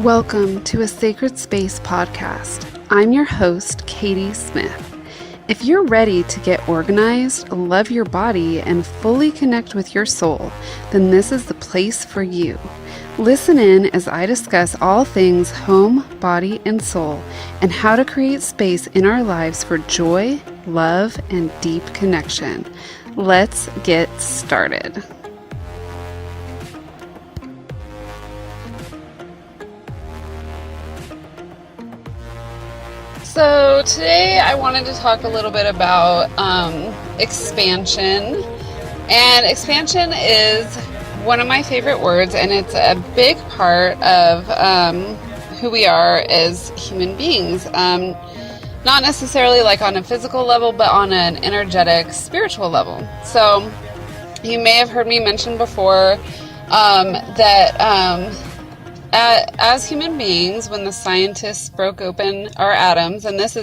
Welcome to a Sacred Space podcast. I'm your host, Katie Smith. If you're ready to get organized, love your body, and fully connect with your soul, then this is the place for you. Listen in as I discuss all things home, body, and soul, and how to create space in our lives for joy, love, and deep connection. Let's get started. So today I wanted to talk a little bit about expansion. And expansion is one of my favorite words, and it's a big part of who we are as human beings. Not necessarily like on a physical level, but on an energetic, spiritual level. So you may have heard me mention before that as human beings, when the scientists broke open our atoms, and this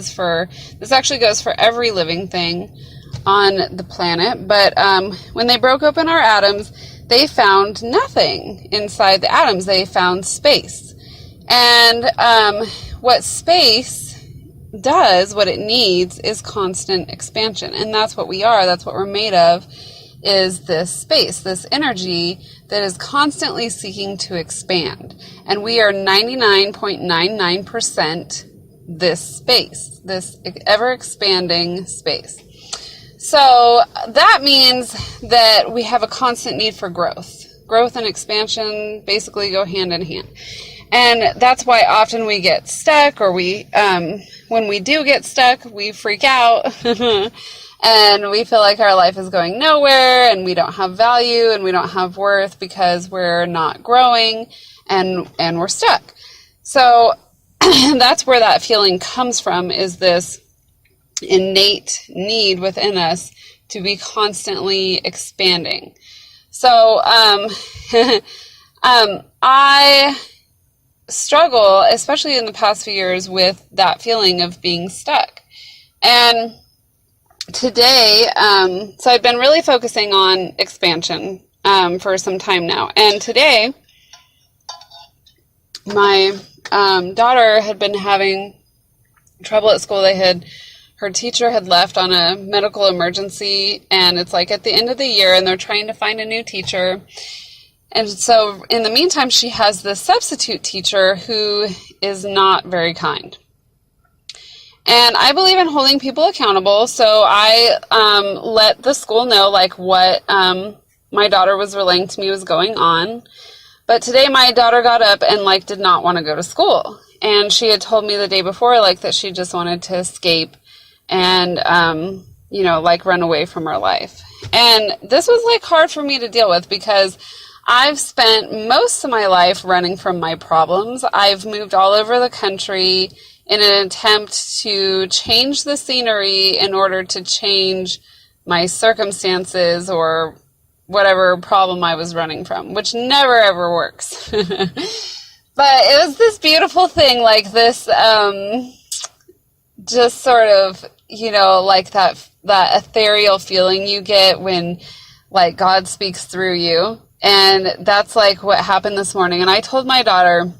actually goes for every living thing on the planet, but when they broke open our atoms, they found nothing inside the atoms. They found space. And what space does, what it needs, is constant expansion. And that's what we are. That's what we're made of, is this space, this energy that is constantly seeking to expand. And we are 99.99% this space, this ever-expanding space. So that means that we have a constant need for growth. Growth and expansion basically go hand in hand. And that's why often we get stuck, or when we do get stuck, we freak out. And we feel like our life is going nowhere, and we don't have value, and we don't have worth because we're not growing, and we're stuck. So that's where that feeling comes from, is this innate need within us to be constantly expanding. So I struggle, especially in the past few years, with that feeling of being stuck. And today, so I've been really focusing on expansion for some time now. And today, my daughter had been having trouble at school. Her teacher had left on a medical emergency, and it's like at the end of the year, and they're trying to find a new teacher. And so in the meantime, she has this substitute teacher who is not very kind. And I believe in holding people accountable, so I let the school know like what my daughter was relaying to me was going on. But today my daughter got up and like did not want to go to school. And she had told me the day before like that she just wanted to escape and like run away from her life. And this was like hard for me to deal with because I've spent most of my life running from my problems. I've moved all over the country in an attempt to change the scenery in order to change my circumstances or whatever problem I was running from, which never ever works. But it was this beautiful thing, like this, just sort of, like that ethereal feeling you get when like God speaks through you. And that's like what happened this morning. And I told my daughter,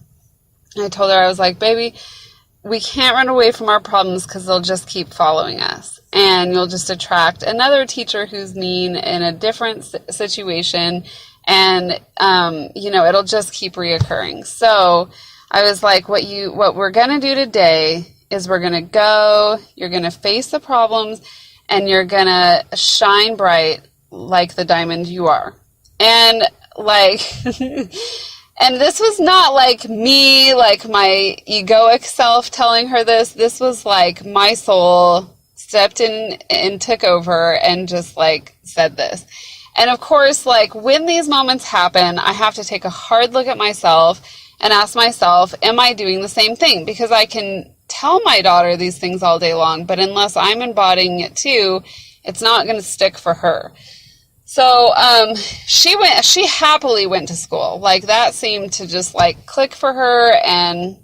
I was like, baby, we can't run away from our problems because they'll just keep following us. And you'll just attract another teacher who's mean in a different situation. And, it'll just keep reoccurring. So I was like, what we're going to do today is we're going to go, you're going to face the problems, and you're going to shine bright like the diamond you are. And like... And this was not like me, like my egoic self telling her this. This was like my soul stepped in and took over and just like said this. And of course, like when these moments happen, I have to take a hard look at myself and ask myself, am I doing the same thing? Because I can tell my daughter these things all day long, but unless I'm embodying it too, it's not going to stick for her. So she happily went to school. Like that seemed to just like click for her, and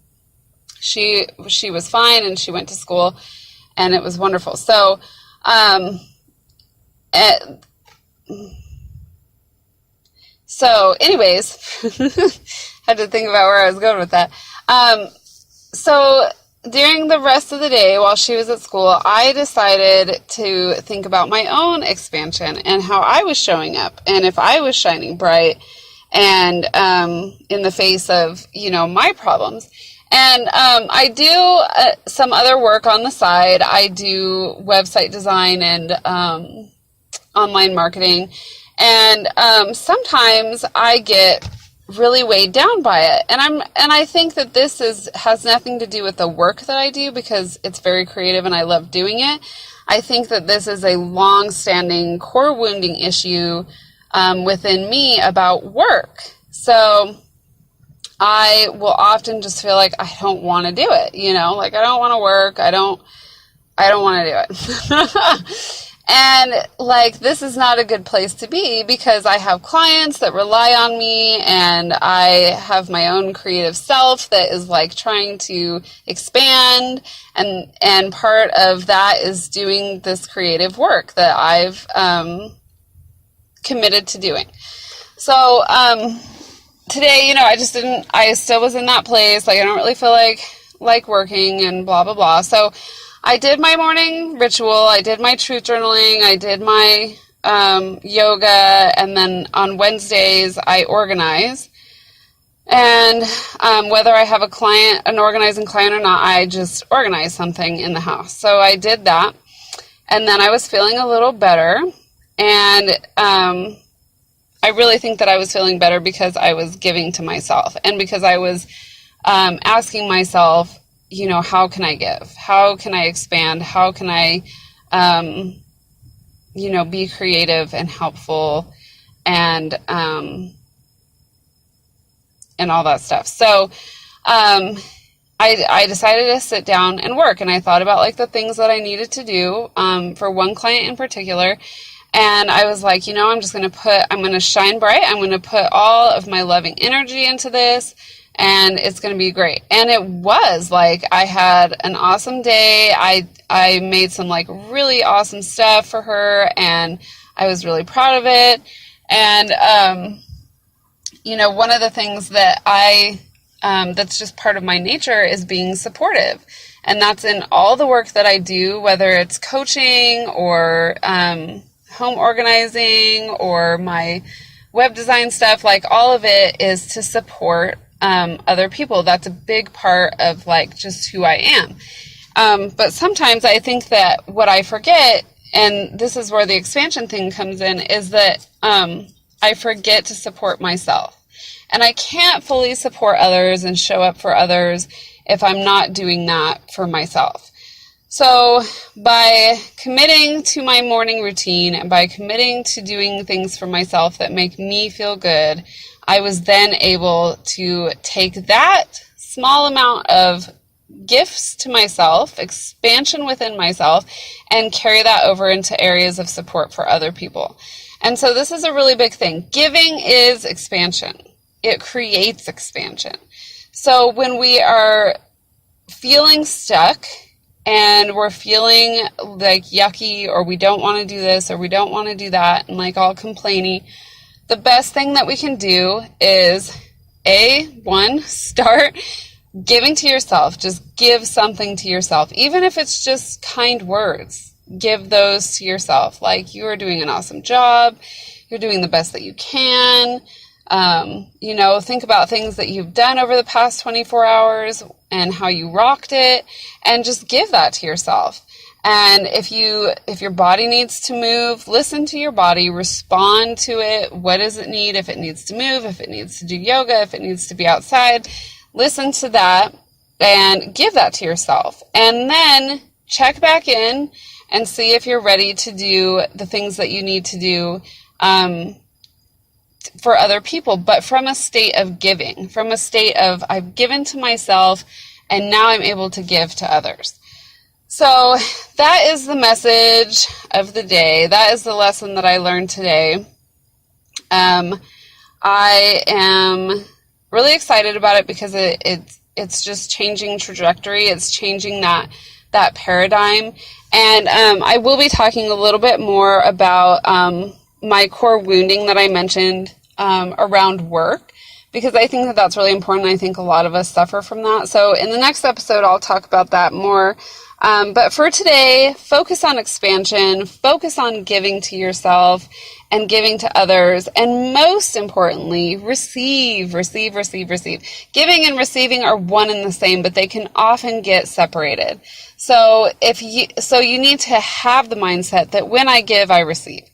she was fine, and she went to school, and it was wonderful. So So anyways, had to think about where I was going with that. So during the rest of the day while she was at school, I decided to think about my own expansion and how I was showing up and if I was shining bright and in the face of, my problems. And I do some other work on the side. I do website design and online marketing. And sometimes I get really weighed down by it. And I think that this has nothing to do with the work that I do because it's very creative and I love doing it. I think that this is a long-standing core wounding issue within me about work. So I will often just feel like I don't want to do it, like I don't want to work. I don't want to do it. And like, this is not a good place to be because I have clients that rely on me and I have my own creative self that is like trying to expand. And part of that is doing this creative work that I've committed to doing. So, today, I still was in that place. Like, I don't really feel like working and blah, blah, blah. So I did my morning ritual. I did my truth journaling. I did my yoga. And then on Wednesdays, I organize. And whether I have an organizing client or not, I just organize something in the house. So I did that. And then I was feeling a little better. And I really think that I was feeling better because I was giving to myself and because I was asking myself, how can I give? How can I expand? How can I, be creative and helpful and all that stuff. So I decided to sit down and work, and I thought about like the things that I needed to do for one client in particular. And I was like, I'm going to shine bright. I'm going to put all of my loving energy into this, and it's going to be great. And it was like, I had an awesome day. I made some like really awesome stuff for her, and I was really proud of it. And, one of the things that that's just part of my nature is being supportive. And that's in all the work that I do, whether it's coaching or, home organizing or my web design stuff, like all of it is to support other people. That's a big part of like just who I am. But sometimes I think that what I forget, and this is where the expansion thing comes in, is that I forget to support myself. And I can't fully support others and show up for others if I'm not doing that for myself. So by committing to my morning routine and by committing to doing things for myself that make me feel good, I was then able to take that small amount of gifts to myself, expansion within myself, and carry that over into areas of support for other people. And so this is a really big thing. Giving is expansion. It creates expansion. So when we are feeling stuck, and we're feeling like yucky, or we don't want to do this, or we don't want to do that, and like all complaining, the best thing that we can do is start giving to yourself. Just give something to yourself, even if it's just kind words. Give those to yourself. Like, you are doing an awesome job. You're doing the best that you can. Think about things that you've done over the past 24 hours and how you rocked it, and just give that to yourself. And if your body needs to move, listen to your body, respond to it. What does it need? If it needs to move, if it needs to do yoga, if it needs to be outside, listen to that and give that to yourself. And then check back in and see if you're ready to do the things that you need to do for other people, but from a state of giving, from a state of I've given to myself and now I'm able to give to others. So that is the message of the day. That is the lesson that I learned today. I am really excited about it because it's just changing trajectory. It's changing that paradigm. And I will be talking a little bit more about my core wounding that I mentioned around work, because I think that that's really important. I think a lot of us suffer from that. So in the next episode, I'll talk about that more. But for today, focus on expansion, focus on giving to yourself and giving to others. And most importantly, receive. Giving and receiving are one and the same, but they can often get separated. So you need to have the mindset that when I give, I receive.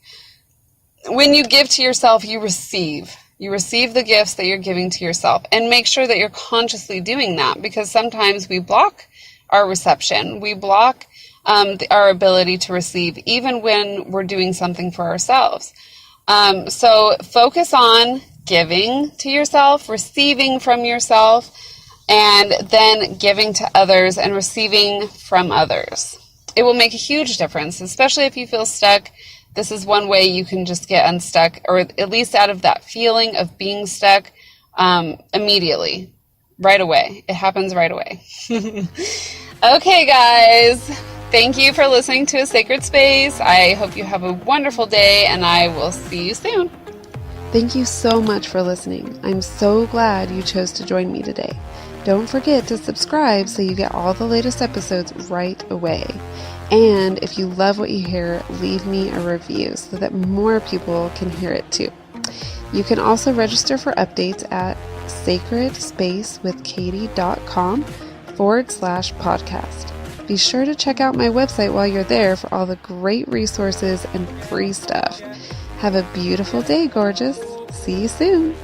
When you give to yourself, you receive. You receive the gifts that you're giving to yourself, and make sure that you're consciously doing that, because sometimes we block our reception. We block our ability to receive, even when we're doing something for ourselves. So focus on giving to yourself, receiving from yourself, and then giving to others and receiving from others. It will make a huge difference, especially if you feel stuck. This is one way you can just get unstuck, or at least out of that feeling of being stuck immediately, right away. It happens right away. Okay, guys. Thank you for listening to A Sacred Space. I hope you have a wonderful day, and I will see you soon. Thank you so much for listening. I'm so glad you chose to join me today. Don't forget to subscribe so you get all the latest episodes right away. And if you love what you hear, leave me a review so that more people can hear it too. You can also register for updates at sacredspacewithkatie.com/podcast. Be sure to check out my website while you're there for all the great resources and free stuff. Have a beautiful day, gorgeous. See you soon.